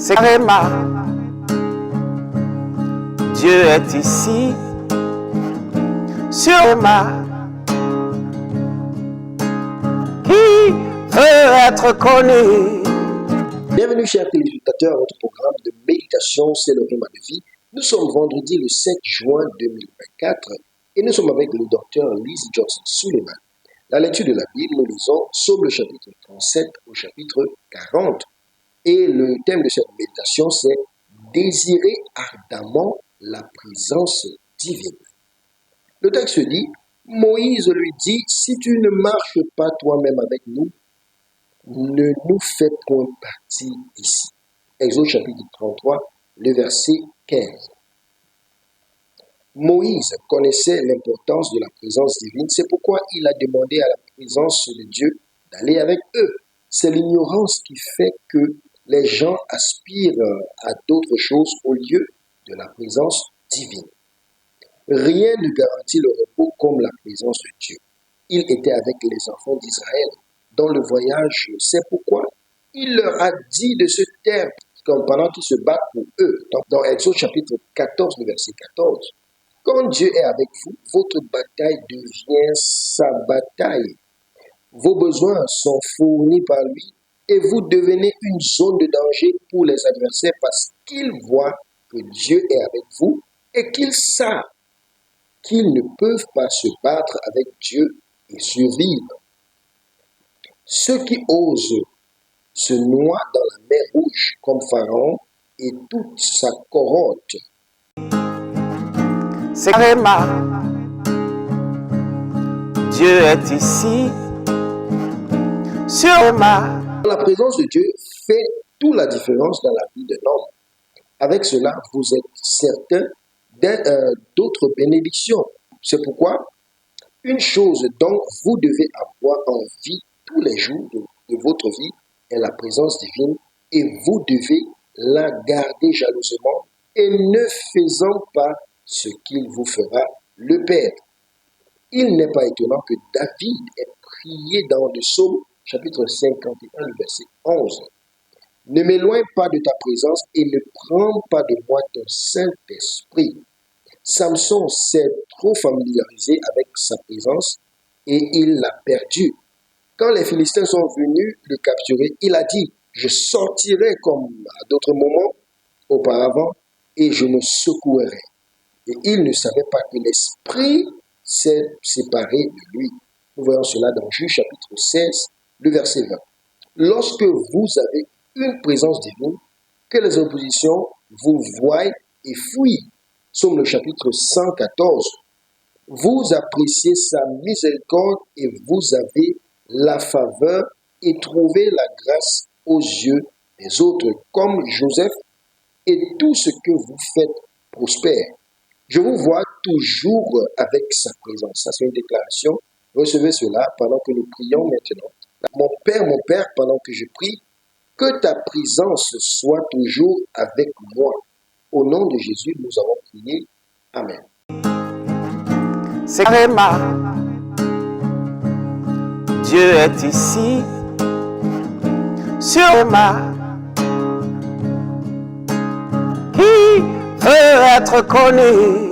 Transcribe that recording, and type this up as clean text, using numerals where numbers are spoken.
c'est Réma. Dieu est ici, sur Réma, qui veut être connu. Bienvenue chers téléspectateurs à notre programme de méditation, c'est le Réma de vie. Nous sommes vendredi le 7 juin 2024 et nous sommes avec le docteur Lise Johnson Suleiman. La lecture de la Bible, nous lisons Psaume le chapitre 37 au chapitre 40. Et le thème de cette méditation, c'est « Désirer ardemment la présence divine ». Le texte dit « Moïse lui dit, si tu ne marches pas toi-même avec nous, ne nous fais point partie d'ici. » Exode chapitre 33, le verset 15. Moïse connaissait l'importance de la présence divine, c'est pourquoi il a demandé à la présence de Dieu d'aller avec eux. C'est l'ignorance qui fait que les gens aspirent à d'autres choses au lieu de la présence divine. Rien ne garantit le repos comme la présence de Dieu. Il était avec les enfants d'Israël dans le voyage, c'est pourquoi il leur a dit de se taire pendant qu'ils se battent pour eux. Dans Exode chapitre 14, le verset 14. Quand Dieu est avec vous, votre bataille devient sa bataille. Vos besoins sont fournis par lui et vous devenez une zone de danger pour les adversaires parce qu'ils voient que Dieu est avec vous et qu'ils savent qu'ils ne peuvent pas se battre avec Dieu et survivre. Ceux qui osent se noient dans la mer Rouge comme Pharaon et toute sa cohorte. C'est Réma. Dieu est ici, sur Réma. La présence de Dieu fait toute la différence dans la vie de l'homme. Avec cela, vous êtes certain d'autres bénédictions. C'est pourquoi une chose dont vous devez avoir envie tous les jours de votre vie est la présence divine et vous devez la garder jalousement et ne faisant pas ce qu'il vous fera le perdre. Il n'est pas étonnant que David ait prié dans le psaume chapitre 51, le verset 11. Ne m'éloigne pas de ta présence et ne prends pas de moi ton Saint-Esprit. Samson s'est trop familiarisé avec sa présence et il l'a perdu. Quand les Philistins sont venus le capturer, il a dit « Je sortirai comme à d'autres moments auparavant et je me secouerai. » Et il ne savait pas que l'Esprit s'est séparé de lui. Nous voyons cela dans Juge chapitre 16, le verset 20. Lorsque vous avez une présence divine, que les oppositions vous voient et fuient. Psaume le chapitre 114. Vous appréciez sa miséricorde et vous avez la faveur et trouvez la grâce aux yeux des autres, comme Joseph, et tout ce que vous faites prospère. Je vous vois toujours avec sa présence. Ça, c'est une déclaration. Recevez cela pendant que nous prions maintenant. Mon Père, pendant que je prie, que ta présence soit toujours avec moi. Au nom de Jésus, nous avons prié. Amen. C'est Réma. Dieu est ici, sur Réma, qui veut être connu.